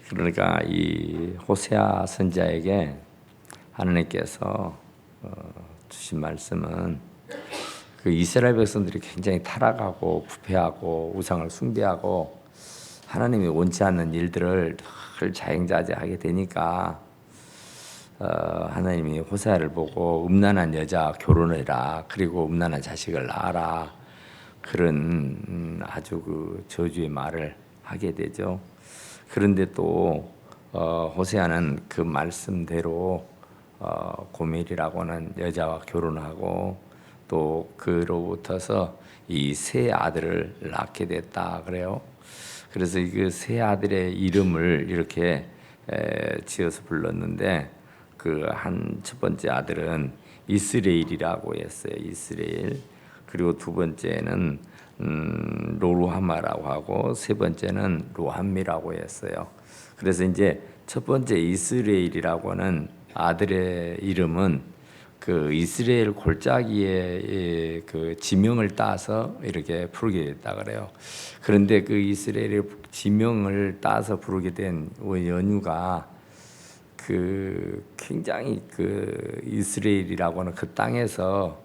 그러니까 이 호세아 선지자에게 하나님께서 주신 말씀은 그 이스라엘 백성들이 굉장히 타락하고 부패하고 우상을 숭배하고 하나님이 원치 않는 일들을 늘 자행자제하게 되니까 하나님이 호세아를 보고 음란한 여자 결혼해라, 그리고 음란한 자식을 낳아라, 그런 아주 그 저주의 말을 하게 되죠. 그런데 또 호세아는 그 말씀대로 고멜이라고 하는 여자와 결혼하고 또 그로부터서 이 세 아들을 낳게 됐다 그래요. 그래서 그 세 아들의 이름을 이렇게 지어서 불렀는데 그 첫 번째 아들은 이스라엘이라고 했어요. 이스라엘. 그리고 두 번째는 로루하마라고 하고 세 번째는 로함미라고 했어요. 그래서 이제 첫 번째 이스라엘이라고 하는 아들의 이름은 그 이스라엘 골짜기의 그 지명을 따서 이렇게 부르게 됐다 그래요. 그런데 그 이스라엘의 지명을 따서 부르게 된 연유가 그 굉장히 그 이스라엘이라고 하는 그 땅에서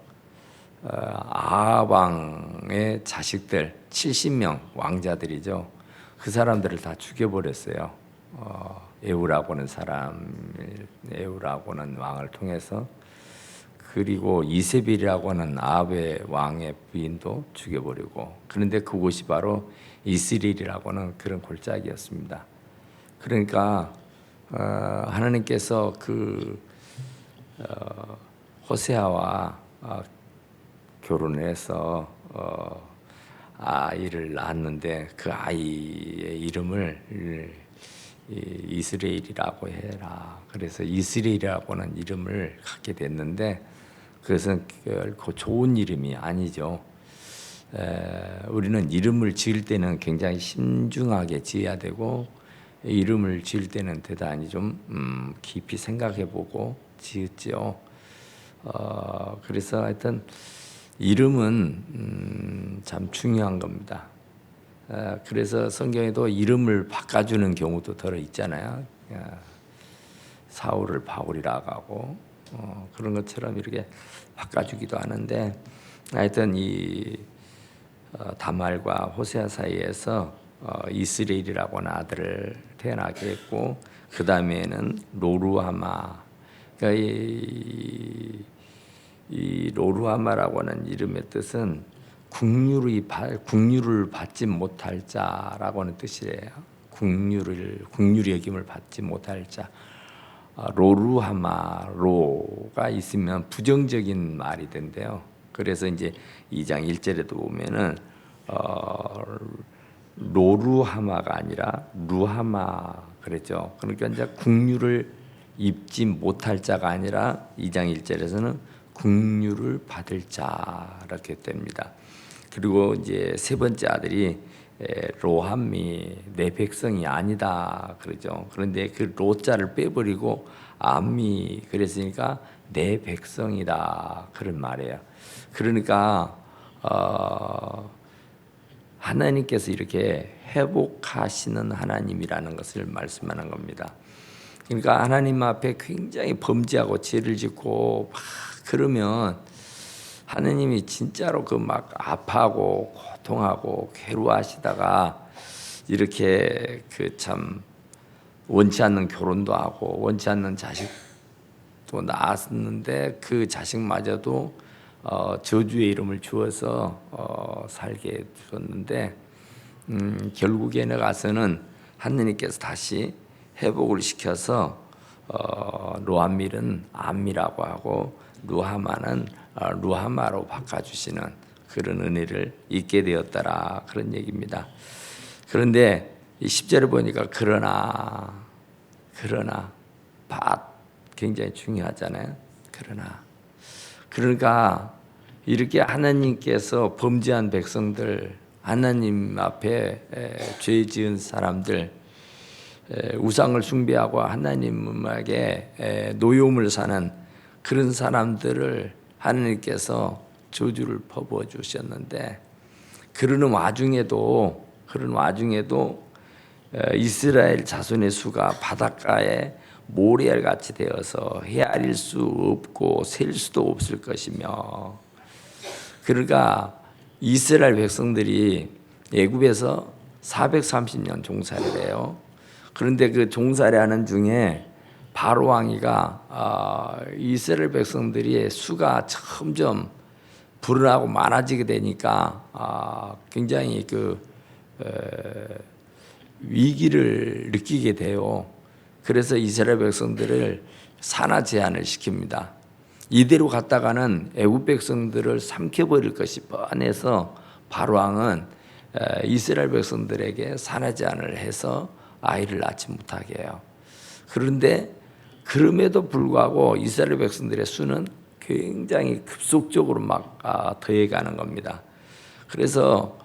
아합 왕의 자식들 70명 왕자들이죠. 그 사람들을 다 죽여버렸어요. 에우라고 하는 에우라고 하는 왕을 통해서. 그리고 이세벨이라고 하는 아합의 왕의 부인도 죽여버리고. 그런데 그곳이 바로 이스라엘이라고 하는 그런 골짜기였습니다. 그러니까 하나님께서 그 호세아와 결혼을 해서 아이를 낳았는데 그 아이의 이름을 이스라엘이라고 해라. 그래서 이스라엘이라고 하는 이름을 갖게 됐는데 그것은 결코 좋은 이름이 아니죠. 우리는 이름을 지을 때는 굉장히 신중하게 지어야 되고 이름을 지을 때는 대단히 좀 깊이 생각해보고 지었죠. 그래서 하여튼 이름은 참 중요한 겁니다. 그래서 성경에도 이름을 바꿔주는 경우도 들어 있잖아요. 사울을 바울이라고 하고 그런 것처럼 이렇게 바꿔주기도 하는데 하여튼 이 다말과 호세아 사이에서 이스라엘이라고 하는 아들을 태어나게 했고 그 다음에는 로루하마, 그러니까 이 로루하마라고 하는 이름의 뜻은 국류를 받지 못할 자라고 하는 뜻이래요. 국률의 여김을 받지 못할 자. 로루하마, 로가 있으면 부정적인 말이 된대요. 그래서 이제 2장 1절에도 보면은 로루하마가 아니라 루하마 그랬죠. 그러니까 이제 국류를 입지 못할 자가 아니라 2장 1절에서는 국류를 받을 자 이렇게 됩니다. 그리고 이제 세 번째 아들이 로함미, 내 백성이 아니다 그러죠. 그런데 그 로자를 빼버리고 암미 그랬으니까 내 백성이다 그런 말이에요. 그러니까 하나님께서 이렇게 회복하시는 하나님이라는 것을 말씀하는 겁니다. 그러니까 하나님 앞에 굉장히 범죄하고 죄를 짓고 막 그러면 하나님이 진짜로 그 막 아파하고 고통하고 괴로워하시다가 이렇게 그 참 원치 않는 결혼도 하고 원치 않는 자식도 낳았는데 그 자식마저도 저주의 이름을 주어서 살게 주었는데 결국에는 가서는 하느님께서 다시 회복을 시켜서 로함밀은 암미라고 하고 루하마는 루하마로 바꿔주시는 그런 은혜를 잊게 되었더라 그런 얘기입니다. 그런데 10절을 보니까 그러나 굉장히 중요하잖아요. 그러니까 이렇게 하나님께서 범죄한 백성들, 하나님 앞에 죄 지은 사람들, 우상을 숭배하고 하나님에게 노여움을 사는 그런 사람들을 하나님께서 저주를 퍼부어 주셨는데 그런 와중에도 이스라엘 자손의 수가 바닷가에 모래알같이 되어서 헤아릴 수 없고 셀 수도 없을 것이며, 그러니까 이스라엘 백성들이 애굽에서 430년 종살이를 해요. 그런데 그 종살이하는 중에 바로 왕이가 이스라엘 백성들이 수가 점점 불어나고 많아지게 되니까 굉장히 위기를 느끼게 돼요. 그래서 이스라엘 백성들을 산하 제한을 시킵니다. 이대로 갔다가는 애굽 백성들을 삼켜버릴 것이 뻔해서 바로 왕은 이스라엘 백성들에게 산하 제한을 해서 아이를 낳지 못하게 해요. 그런데 그럼에도 불구하고 이스라엘 백성들의 수는 굉장히 급속적으로 막 더해가는 겁니다. 그래서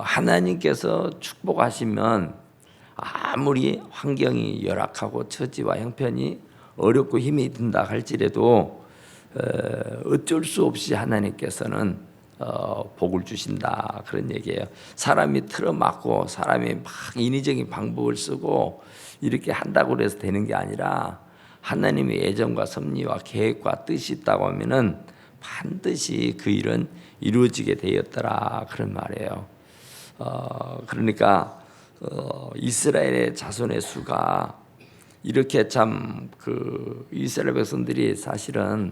하나님께서 축복하시면 아무리 환경이 열악하고 처지와 형편이 어렵고 힘이 든다 할지라도 어쩔 수 없이 하나님께서는 복을 주신다, 그런 얘기예요. 사람이 틀어막고 사람이 막 인위적인 방법을 쓰고 이렇게 한다고 해서 되는 게 아니라 하나님의 예정과 섭리와 계획과 뜻이 있다고 하면은 반드시 그 일은 이루어지게 되었더라, 그런 말이에요. 그러니까 이스라엘의 자손의 수가 이렇게 참 이스라엘 백성들이 사실은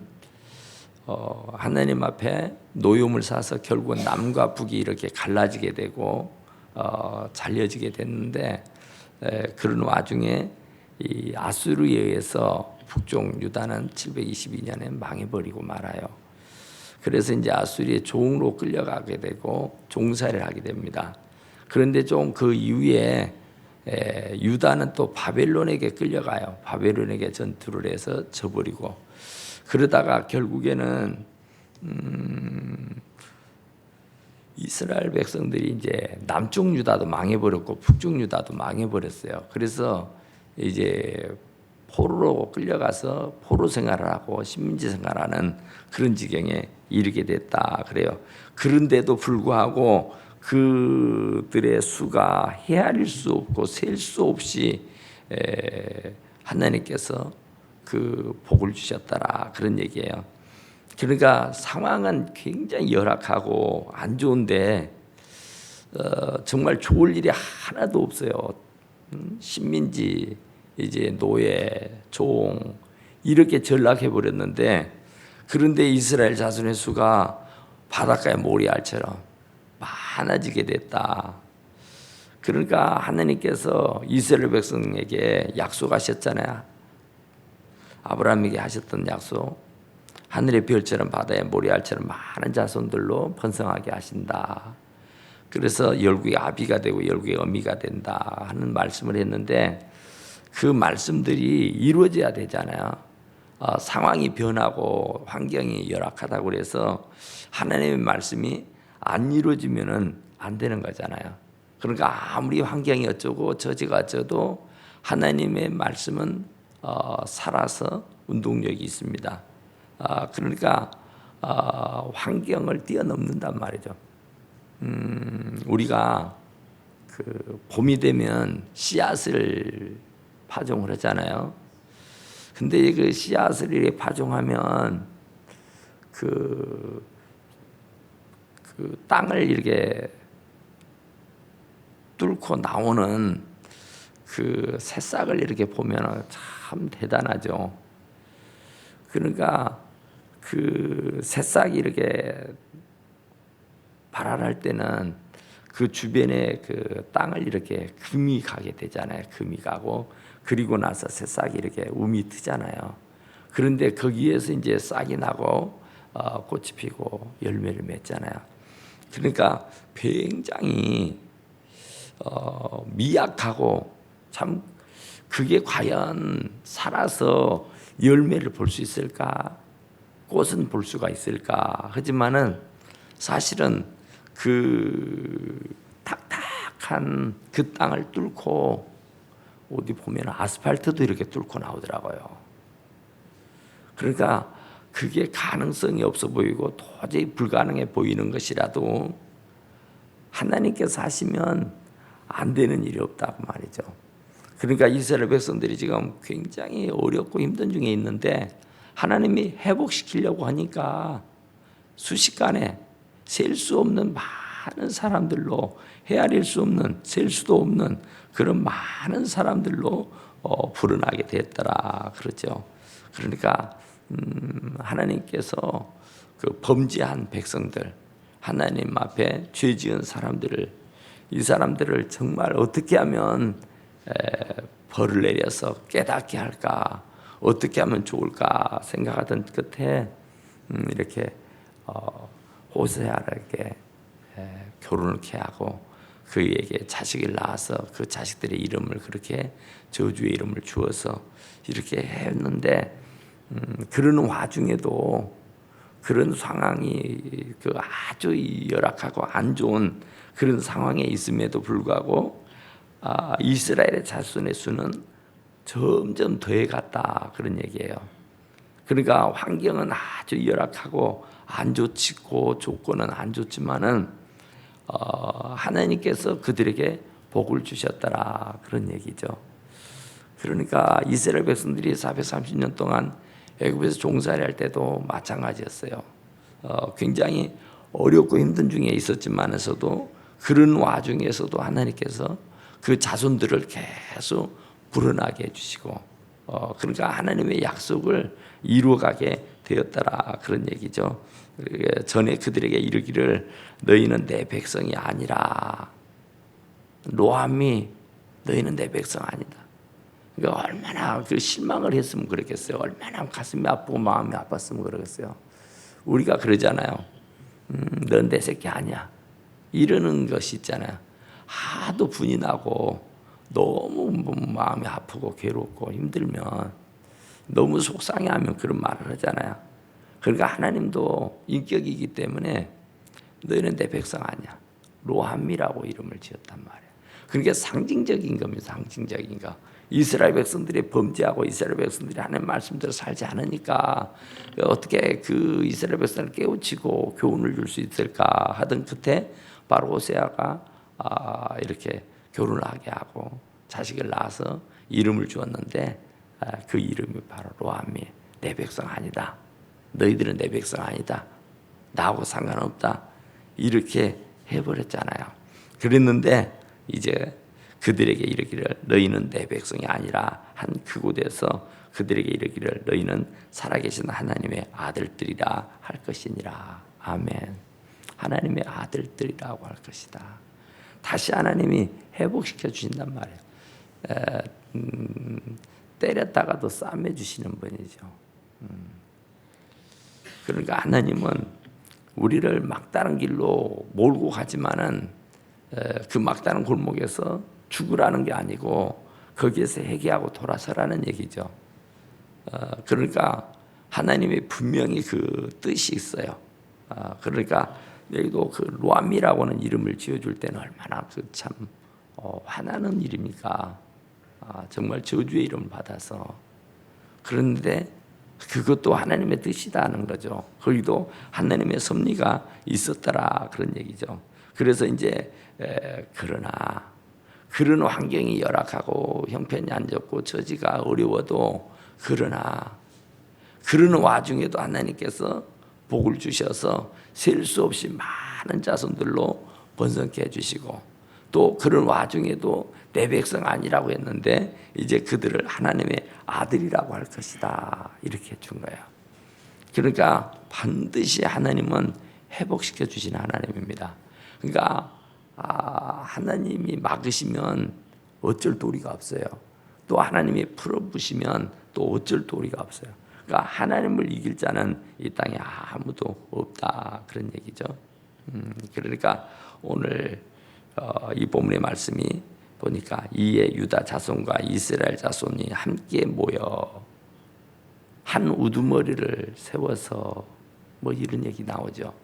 하나님 앞에 노여움을 사서 결국은 남과 북이 이렇게 갈라지게 되고 잘려지게 됐는데, 그런 와중에 이 아수르에 의해서 북쪽 유다는 722년에 망해버리고 말아요. 그래서 이제 아수리의 종으로 끌려가게 되고 종살이를 하게 됩니다. 그런데 좀 그 이후에 유다는 또 바벨론에게 끌려가요. 바벨론에게 전투를 해서 져버리고, 그러다가 결국에는 이스라엘 백성들이 이제 남쪽 유다도 망해버렸고 북쪽 유다도 망해버렸어요. 그래서 이제 포로로 끌려가서 포로 생활을 하고 식민지 생활하는 그런 지경에 이르게 됐다 그래요. 그런데도 불구하고 그들의 수가 헤아릴 수 없고 셀 수 없이 하나님께서 그 복을 주셨더라, 그런 얘기예요. 그러니까 상황은 굉장히 열악하고 안 좋은데 정말 좋을 일이 하나도 없어요. 식민지, 이제 노예, 종 이렇게 전락해 버렸는데, 그런데 이스라엘 자손의 수가 바닷가의 모래알처럼 많아지게 됐다. 그러니까 하나님께서 이스라엘 백성에게 약속하셨잖아요. 아브라함에게 하셨던 약속, 하늘의 별처럼 바다의 모래알처럼 많은 자손들로 번성하게 하신다. 그래서 열국의 아비가 되고 열국의 어미가 된다 하는 말씀을 했는데, 그 말씀들이 이루어져야 되잖아요. 상황이 변하고 환경이 열악하다고 그래서 하나님의 말씀이 안 이루어지면은 안 되는 거잖아요. 그러니까 아무리 환경이 어쩌고 처지가 어쩌도 하나님의 말씀은 살아서 운동력이 있습니다. 그러니까 환경을 뛰어넘는단 말이죠. 우리가 봄이 되면 씨앗을 파종을 하잖아요. 근데 그 씨앗을 이렇게 파종하면 그 땅을 이렇게 뚫고 나오는 그 새싹을 이렇게 보면 참 대단하죠. 그러니까 그 새싹이 이렇게 발랄할 때는 그 주변에 그 땅을 이렇게 금이 가게 되잖아요. 금이 가고, 그리고 나서 새싹이 이렇게 움이 트잖아요. 그런데 거기에서 이제 싹이 나고 꽃이 피고 열매를 맺잖아요. 그러니까 굉장히 미약하고 참 그게 과연 살아서 열매를 볼 수 있을까? 꽃은 볼 수가 있을까? 하지만은 사실은 그 탁탁한 그 땅을 뚫고 어디 보면 아스팔트도 이렇게 뚫고 나오더라고요. 그러니까 그게 가능성이 없어 보이고 도저히 불가능해 보이는 것이라도 하나님께서 하시면 안 되는 일이 없다고 말이죠. 그러니까 이스라엘 백성들이 지금 굉장히 어렵고 힘든 중에 있는데 하나님이 회복시키려고 하니까 순식간에 셀 수 없는 많은 사람들로, 헤아릴 수 없는, 셀 수도 없는 그런 많은 사람들로 불어나게 됐더라 그러죠. 그러니까 하나님께서 그 범죄한 백성들, 하나님 앞에 죄 지은 사람들을, 이 사람들을 정말 어떻게 하면 벌을 내려서 깨닫게 할까, 어떻게 하면 좋을까 생각하던 끝에 이렇게 호세아에게 결혼을 케하고 그에게 자식을 낳아서 그 자식들의 이름을 그렇게 저주의 이름을 주어서 이렇게 했는데 그런 와중에도 그런 상황이 그 아주 열악하고 안 좋은 그런 상황에 있음에도 불구하고 이스라엘의 자손의 수는 점점 더해갔다 그런 얘기예요. 그러니까 환경은 아주 열악하고 안 좋고 조건은 안 좋지만은 하나님께서 그들에게 복을 주셨더라 그런 얘기죠. 그러니까 이스라엘 백성들이 430년 동안 애굽에서 종살이 할 때도 마찬가지였어요. 굉장히 어렵고 힘든 중에 있었지만서도 그런 와중에서도 하나님께서 그 자손들을 계속 불어나게 해주시고 그러니까 하나님의 약속을 이루어가게 되었더라 그런 얘기죠. 전에 그들에게 이르기를 너희는 내 백성이 아니라, 로함이 너희는 내 백성 아니다. 그러니까 얼마나 그 실망을 했으면 그랬겠어요. 얼마나 가슴이 아프고 마음이 아팠으면 그러겠어요. 우리가 그러잖아요. 넌 내 새끼 아니야. 이러는 것이 있잖아요. 하도 분이 나고 너무 마음이 아프고 괴롭고 힘들면 너무 속상해하면 그런 말을 하잖아요. 그러니까 하나님도 인격이기 때문에 너희는 내 백성 아니야. 로함이라고 이름을 지었단 말이에요. 그러니까 상징적인 겁니다. 상징적인 거. 이스라엘 백성들이 범죄하고 이스라엘 백성들이 하나님 말씀대로 살지 않으니까 어떻게 그 이스라엘 백성을 깨우치고 교훈을 줄 수 있을까 하던 끝에 바로 호세아가 이렇게 결혼을 하게 하고 자식을 낳아서 이름을 주었는데 그 이름이 바로 로함이, 내 백성 아니다. 너희들은 내 백성 아니다. 나하고 상관없다. 이렇게 해버렸잖아요. 그랬는데 이제 그들에게 이르기를 너희는 내 백성이 아니라 한 그곳에서 그들에게 이르기를 너희는 살아계신 하나님의 아들들이라 할 것이니라. 아멘. 하나님의 아들들이라고 할 것이다. 다시 하나님이 회복시켜 주신단 말이에요. 때렸다가도 싸매 주시는 분이죠. 그러니까 하나님은 우리를 막다른 길로 몰고 가지만은 그 막다른 골목에서 죽으라는 게 아니고 거기에서 회개하고 돌아서라는 얘기죠. 그러니까 하나님이 분명히 그 뜻이 있어요. 그러니까 여기도 그 로암이라고는 이름을 지어줄 때는 얼마나 그 참 화나는 일입니까? 정말 저주의 이름을 받아서. 그런데 그것도 하나님의 뜻이다는 거죠. 거기도 하나님의 섭리가 있었더라 그런 얘기죠. 그래서 이제 그러나 그런 환경이 열악하고 형편이 안 좋고 처지가 어려워도 그러나 그런 와중에도 하나님께서 복을 주셔서 셀 수 없이 많은 자손들로 번성케 해주시고 또 그런 와중에도 내 백성 아니라고 했는데 이제 그들을 하나님의 아들이라고 할 것이다 이렇게 준 거예요. 그러니까 반드시 하나님은 회복시켜 주시는 하나님입니다. 그러니까 하나님이 막으시면 어쩔 도리가 없어요. 또 하나님이 풀어부시면 또 어쩔 도리가 없어요. 그러니까 하나님을 이길 자는 이 땅에 아무도 없다 그런 얘기죠. 그러니까 오늘 이 본문의 말씀이 보니까 이에 유다 자손과 이스라엘 자손이 함께 모여 한 우두머리를 세워서 뭐 이런 얘기 나오죠.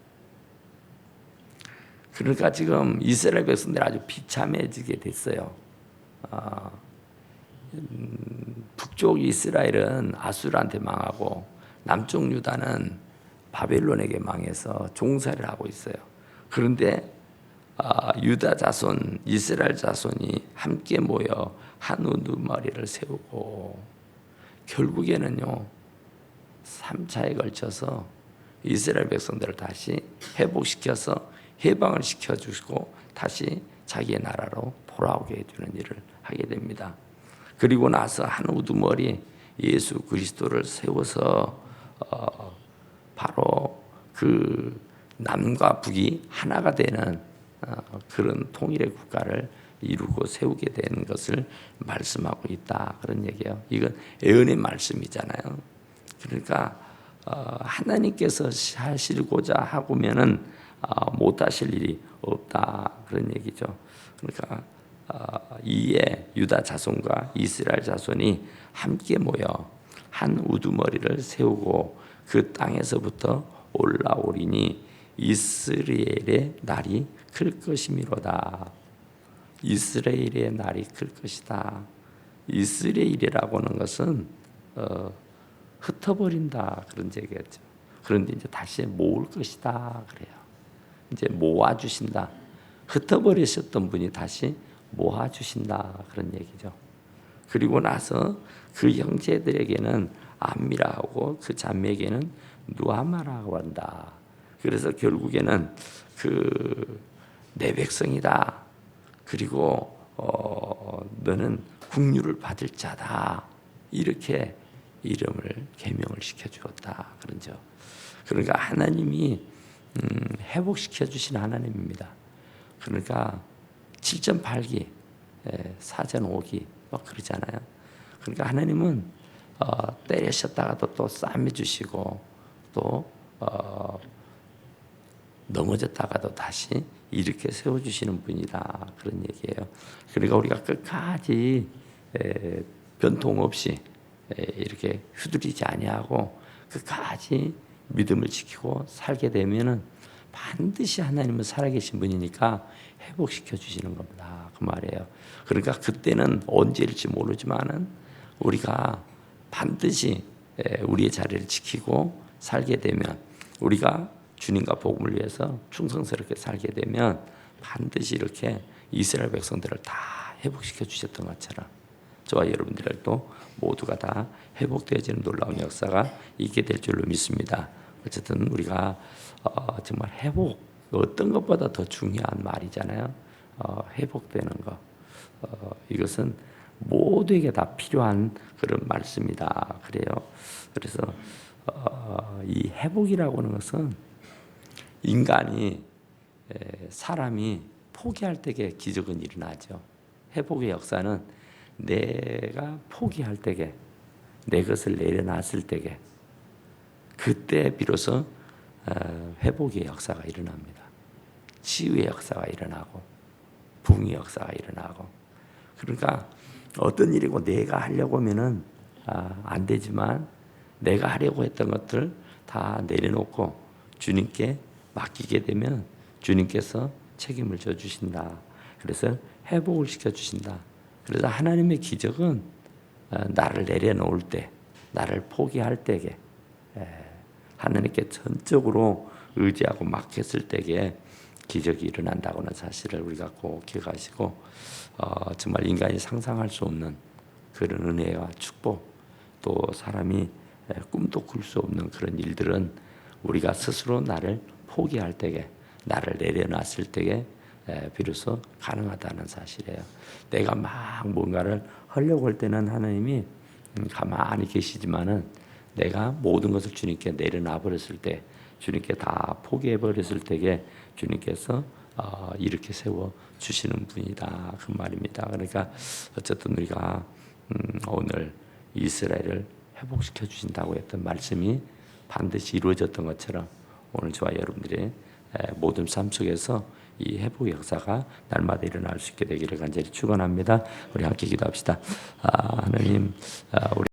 그러니까 지금 이스라엘 백성들이 아주 비참해지게 됐어요. 북쪽 이스라엘은 아수르한테 망하고 남쪽 유다는 바벨론에게 망해서 종살이를 하고 있어요. 그런데 유다 자손, 이스라엘 자손이 함께 모여 한 우두머리를 세우고 결국에는요 3차에 걸쳐서 이스라엘 백성들을 다시 회복시켜서 해방을 시켜주고 다시 자기의 나라로 돌아오게 해주는 일을 하게 됩니다. 그리고 나서 한 우두머리 예수 그리스도를 세워서 바로 그 남과 북이 하나가 되는 그런 통일의 국가를 이루고 세우게 되는 것을 말씀하고 있다, 그런 얘기예요. 이건 예언의 말씀이잖아요. 그러니까 하나님께서 하시고자 하고면은 못하실 일이 없다, 그런 얘기죠. 그러니까 이에 유다 자손과 이스라엘 자손이 함께 모여 한 우두머리를 세우고 그 땅에서부터 올라오리니 이스라엘의 날이 클 것이미로다. 이스라엘의 날이 클 것이다. 이스라엘이라고 하는 것은 흩어버린다, 그런 얘기겠죠. 그런데 이제 다시 모을 것이다 그래요. 이제 모아주신다. 흩어버리셨던 분이 다시 모아주신다, 그런 얘기죠. 그리고 나서 그 형제들에게는 암미라 하고 그 자매에게는 누아마라고 한다. 그래서 결국에는 내 백성이다. 그리고 너는 국류를 받을 자다. 이렇게 이름을 계명을 시켜주었다, 그런죠. 그러니까 하나님이 회복시켜 주신 하나님입니다. 그러니까 7.8기, 4.5기 막 그러잖아요. 그러니까 하나님은 때리셨다가도 또 싸매주시고 또 넘어졌다가도 다시 이렇게 세워주시는 분이다, 그런 얘기예요. 그러니까 우리가 끝까지 변통 없이 이렇게 휘둘리지 아니하고 끝까지 믿음을 지키고 살게 되면은 반드시 하나님은 살아계신 분이니까 회복시켜 주시는 겁니다, 그 말이에요. 그러니까 그때는 언제일지 모르지만은 우리가 반드시 우리의 자리를 지키고 살게 되면, 우리가 주님과 복음을 위해서 충성스럽게 살게 되면 반드시 이렇게 이스라엘 백성들을 다 회복시켜 주셨던 것처럼 저와 여러분들도 모두가 다 회복되어지는 놀라운 역사가 있게 될 줄로 믿습니다. 어쨌든 우리가 정말 회복, 어떤 것보다 더 중요한 말이잖아요. 회복되는 것. 이것은 모두에게 다 필요한 그런 말씀이다, 그래요. 그래서 이 회복이라고 하는 것은 인간이, 사람이 포기할 때에 기적은 일어나죠. 회복의 역사는 내가 포기할 때에, 내 것을 내려놨을 때에, 그때 비로소 회복의 역사가 일어납니다. 치유의 역사가 일어나고 부흥의 역사가 일어나고. 그러니까 어떤 일이고 내가 하려고 하면은 안 되지만 내가 하려고 했던 것들 다 내려놓고 주님께 맡기게 되면 주님께서 책임을 져주신다. 그래서 회복을 시켜주신다. 그래서 하나님의 기적은 나를 내려놓을 때, 나를 포기할 때에, 하나님께 전적으로 의지하고 맡겼을 때에 기적이 일어난다고는 사실을 우리가 꼭 기억하시고, 정말 인간이 상상할 수 없는 그런 은혜와 축복, 또 사람이 꿈도 꿀 수 없는 그런 일들은 우리가 스스로 나를 포기할 때에, 나를 내려놨을 때에 비로소 가능하다는 사실이에요. 내가 막 뭔가를 하려고 할 때는 하나님이 가만히 계시지만은 내가 모든 것을 주님께 내려놔 버렸을 때, 주님께 다 포기해 버렸을 때에 주님께서 이렇게 세워 주시는 분이다, 그 말입니다. 그러니까 어쨌든 우리가 오늘 이스라엘을 회복시켜 주신다고 했던 말씀이 반드시 이루어졌던 것처럼 오늘 저와 여러분들의 모든 삶 속에서 이 회복의 역사가 날마다 일어날 수 있게 되기를 간절히 축원합니다. 우리 함께 기도합시다. 하나님, 우리